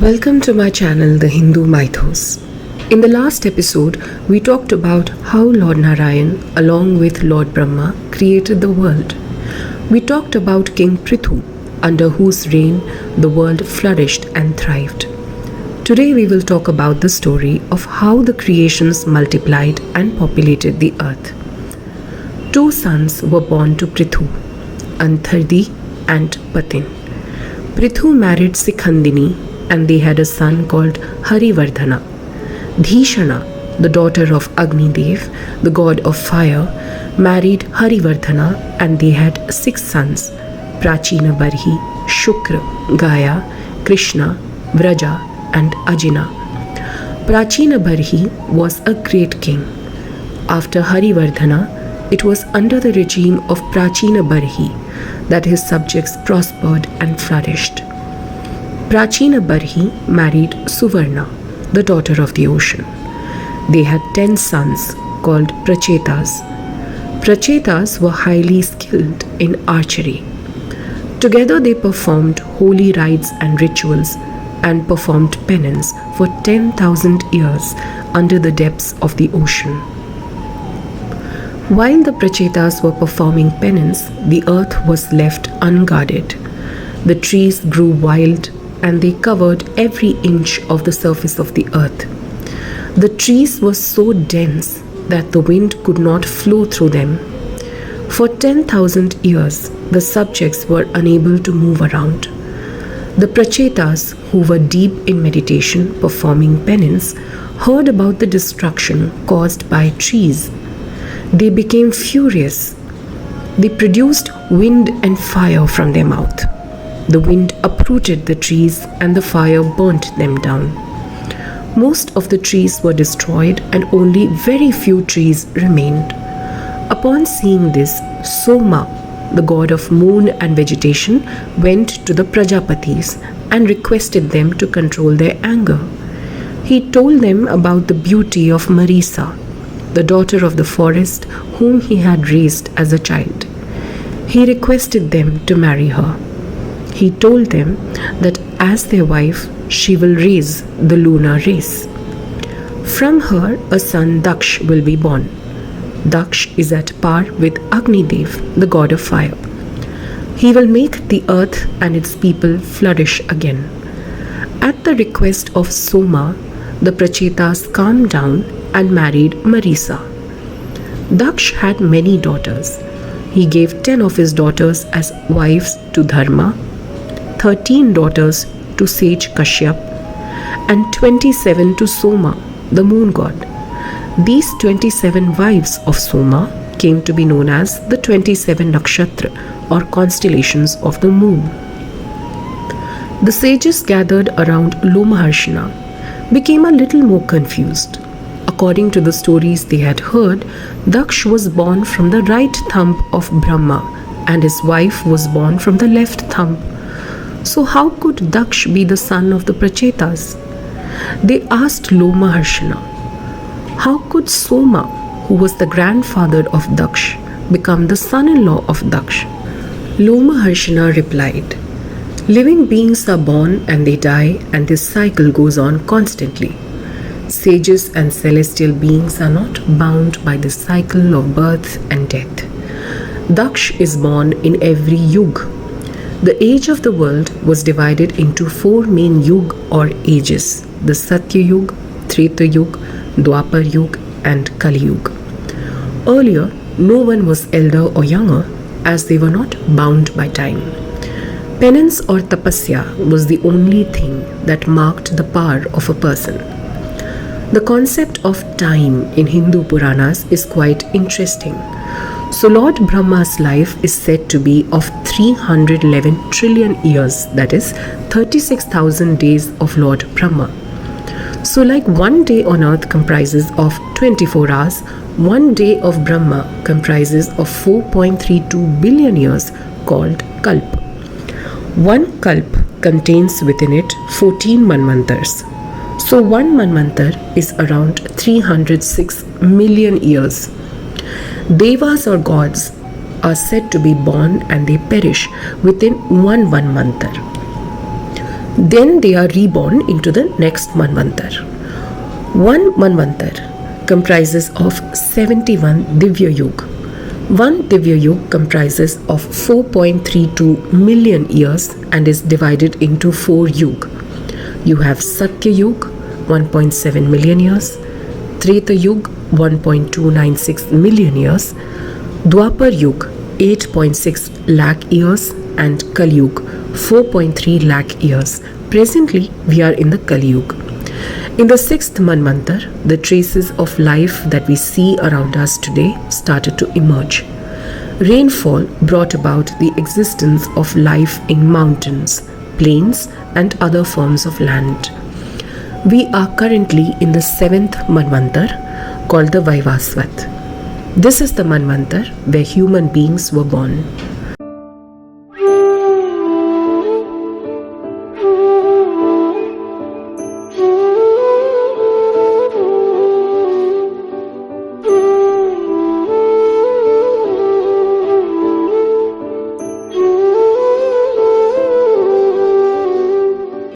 Welcome to my channel, The Hindu Mythos. In the last episode, we talked about how Lord Narayan, along with Lord Brahma, created the world. We talked about King Prithu, under whose reign the world flourished and thrived. Today we will talk about the story of how the creations multiplied and populated the earth. Two sons were born to Prithu, Anthardi and Patin. Prithu married Sikhandini and they had a son called Harivardhana. Dhishana, the daughter of Agni Dev, the god of fire, married Harivardhana and they had 6 sons: Prachina Barhi, Shukra, Gaya, Krishna, Vraja and Ajina. Prachina Barhi was a great king. After Harivardhana, it was under the regime of Prachina Barhi that his subjects prospered and flourished. Prachina Barhi married Suvarna, the daughter of the ocean. They had 10 sons called Prachetas. Prachetas were highly skilled in archery. Together they performed holy rites and rituals and performed penance for 10,000 years under the depths of the ocean. While the Prachetas were performing penance, the earth was left unguarded. The trees grew wild and they covered every inch of the surface of the earth. The trees were so dense that the wind could not flow through them. For 10,000 years, the subjects were unable to move around. The Prachetas, who were deep in meditation performing penance, heard about the destruction caused by trees. They became furious. They produced wind and fire from their mouth. The wind uprooted the trees and the fire burnt them down. Most of the trees were destroyed and only very few trees remained. Upon seeing this, Soma, the god of moon and vegetation, went to the Prajapatis and requested them to control their anger. He told them about the beauty of Marisa, the daughter of the forest whom he had raised as a child. He requested them to marry her. He told them that as their wife, she will raise the lunar race. From her, a son Daksh will be born. Daksh is at par with Agni Dev, the god of fire. He will make the earth and its people flourish again. At the request of Soma, the Prachetas calmed down and married Marisa. Daksh had many daughters. He gave 10 of his daughters as wives to Dharma, 13 daughters to sage Kashyap, and 27 to Soma, the moon god. These 27 wives of Soma came to be known as the 27 nakshatra or constellations of the moon. The sages gathered around Lomaharshana became a little more confused. According to the stories they had heard, Daksh was born from the right thumb of Brahma and his wife was born from the left thumb. So how could Daksh be the son of the Prachetas? They asked Lomaharshana, how could Soma, who was the grandfather of Daksh, become the son-in-law of Daksh? Lomaharshana replied, living beings are born and they die and this cycle goes on constantly. Sages and celestial beings are not bound by the cycle of birth and death. Daksh is born in every Yuga. The age of the world was divided into 4 main Yuga or ages: the Satya Yuga, Treta Yuga, Dwapar Yuga and Kali Yuga. Earlier, no one was elder or younger as they were not bound by time. Penance or tapasya was the only thing that marked the power of a person. The concept of time in Hindu Puranas is quite interesting. So Lord Brahma's life is said to be of 311 trillion years, that is 36,000 days of Lord Brahma. So like one day on earth comprises of 24 hours, one day of Brahma comprises of 4.32 billion years called Kalp. One Kalp contains within it 14 Manvantars. So one Manvantar is around 306 million years. Devas or gods are said to be born and they perish within one Manvantar. Then they are reborn into the next Manvantar. One Manvantar comprises of 71 Divya Yuga. One Divya Yuga comprises of 4.32 million years and is divided into 4 Yuga. You have Satya Yuga, 1.7 million years, Treta Yuga, 1.296 million years, Dwapar Yuga, 8.6 lakh years, and Kali Yuga, 4.3 lakh years. Presently, we are in the Kali Yuga. In the 6th Manvantar, the traces of life that we see around us today started to emerge. Rainfall brought about the existence of life in mountains, plains, and other forms of land. We are currently in the 7th Manvantar called the Vaivasvat. This is the Manvantar where human beings were born.